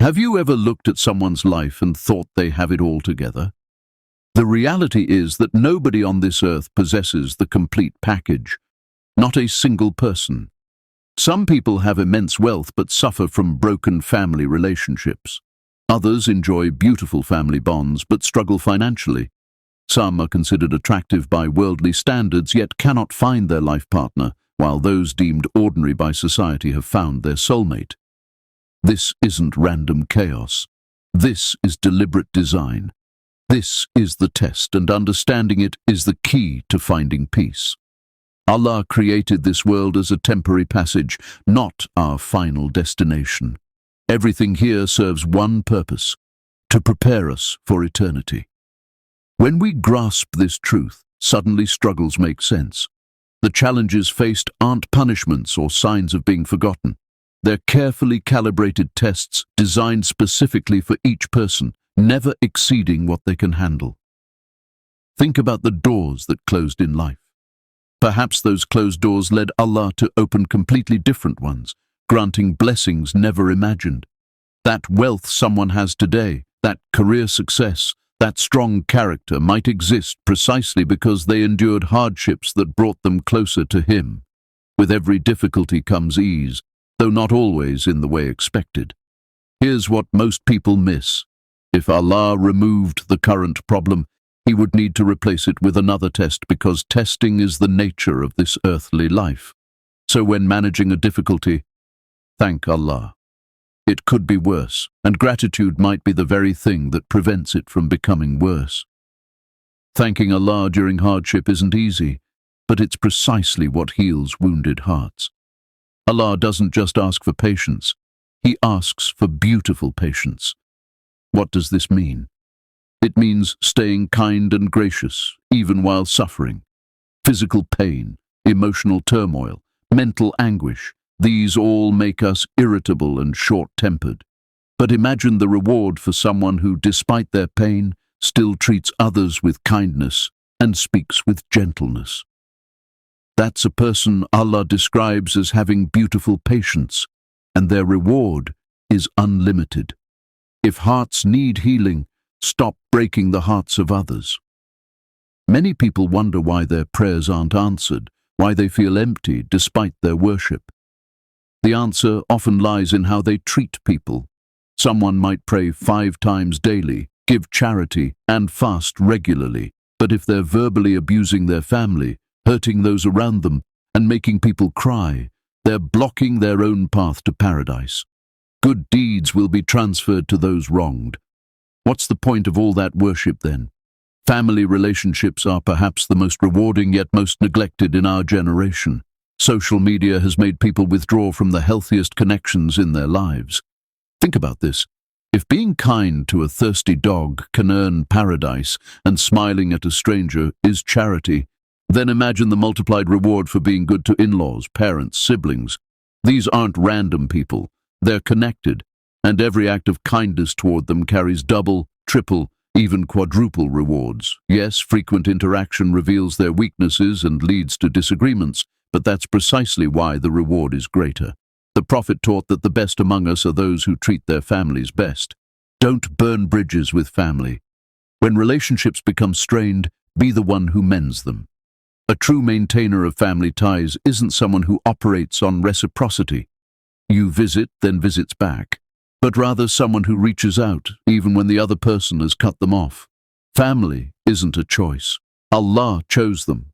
Have you ever looked at someone's life and thought they have it all together? The reality is that nobody on this earth possesses the complete package. Not a single person. Some people have immense wealth but suffer from broken family relationships. Others enjoy beautiful family bonds but struggle financially. Some are considered attractive by worldly standards yet cannot find their life partner, while those deemed ordinary by society have found their soulmate. This isn't random chaos. This is deliberate design. This is the test, and understanding it is the key to finding peace. Allah created this world as a temporary passage, not our final destination. Everything here serves one purpose: to prepare us for eternity. When we grasp this truth, suddenly struggles make sense. The challenges faced aren't punishments or signs of being forgotten. They're carefully calibrated tests designed specifically for each person, never exceeding what they can handle. Think about the doors that closed in life. Perhaps those closed doors led Allah to open completely different ones, granting blessings never imagined. That wealth someone has today, that career success, that strong character might exist precisely because they endured hardships that brought them closer to Him. With every difficulty comes ease, though not always in the way expected. Here's what most people miss. If Allah removed the current problem, He would need to replace it with another test, because testing is the nature of this earthly life. So when managing a difficulty, thank Allah. It could be worse, and gratitude might be the very thing that prevents it from becoming worse. Thanking Allah during hardship isn't easy, but it's precisely what heals wounded hearts. Allah doesn't just ask for patience, He asks for beautiful patience. What does this mean? It means staying kind and gracious, even while suffering. Physical pain, emotional turmoil, mental anguish, these all make us irritable and short-tempered. But imagine the reward for someone who, despite their pain, still treats others with kindness and speaks with gentleness. That's a person Allah describes as having beautiful patience, and their reward is unlimited. If hearts need healing, stop breaking the hearts of others. Many people wonder why their prayers aren't answered, why they feel empty despite their worship. The answer often lies in how they treat people. Someone might pray 5 times daily, give charity, and fast regularly, but if they're verbally abusing their family, hurting those around them, and making people cry, they're blocking their own path to paradise. Good deeds will be transferred to those wronged. What's the point of all that worship then? Family relationships are perhaps the most rewarding yet most neglected in our generation. Social media has made people withdraw from the healthiest connections in their lives. Think about this. If being kind to a thirsty dog can earn paradise and smiling at a stranger is charity, then imagine the multiplied reward for being good to in-laws, parents, siblings. These aren't random people. They're connected, and every act of kindness toward them carries double, triple, even quadruple rewards. Yes, frequent interaction reveals their weaknesses and leads to disagreements, but that's precisely why the reward is greater. The Prophet taught that the best among us are those who treat their families best. Don't burn bridges with family. When relationships become strained, be the one who mends them. A true maintainer of family ties isn't someone who operates on reciprocity. You visit, then visits back, but rather someone who reaches out, even when the other person has cut them off. Family isn't a choice. Allah chose them.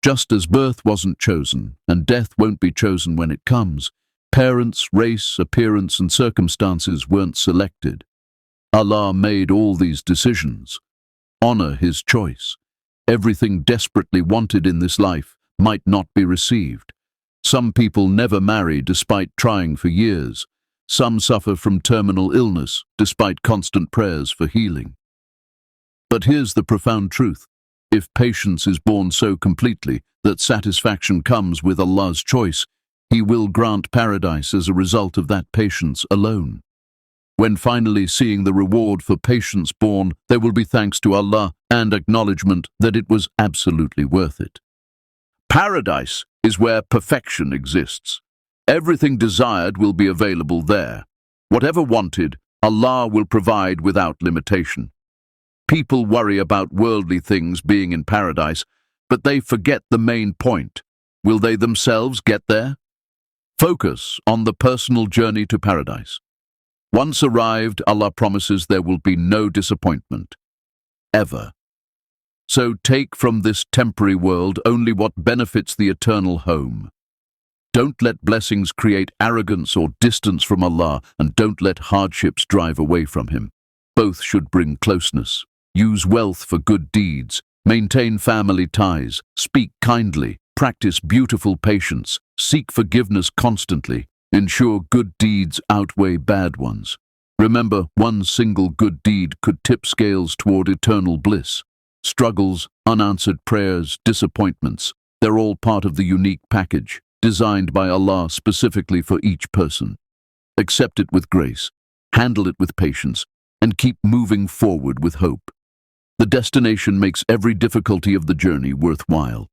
Just as birth wasn't chosen, and death won't be chosen when it comes, parents, race, appearance, and circumstances weren't selected. Allah made all these decisions. Honor His choice. Everything desperately wanted in this life might not be received. Some people never marry despite trying for years. Some suffer from terminal illness despite constant prayers for healing. But here's the profound truth. If patience is born so completely that satisfaction comes with Allah's choice, He will grant paradise as a result of that patience alone. When finally seeing the reward for patience born, there will be thanks to Allah and acknowledgement that it was absolutely worth it. Paradise is where perfection exists. Everything desired will be available there. Whatever wanted, Allah will provide without limitation. People worry about worldly things being in paradise, but they forget the main point. Will they themselves get there? Focus on the personal journey to paradise. Once arrived, Allah promises there will be no disappointment. Ever. So take from this temporary world only what benefits the eternal home. Don't let blessings create arrogance or distance from Allah, and don't let hardships drive away from Him. Both should bring closeness. Use wealth for good deeds. Maintain family ties. Speak kindly. Practice beautiful patience. Seek forgiveness constantly. Ensure good deeds outweigh bad ones. Remember, one single good deed could tip scales toward eternal bliss. Struggles, unanswered prayers, disappointments, they're all part of the unique package, designed by Allah specifically for each person. Accept it with grace, handle it with patience, and keep moving forward with hope. The destination makes every difficulty of the journey worthwhile.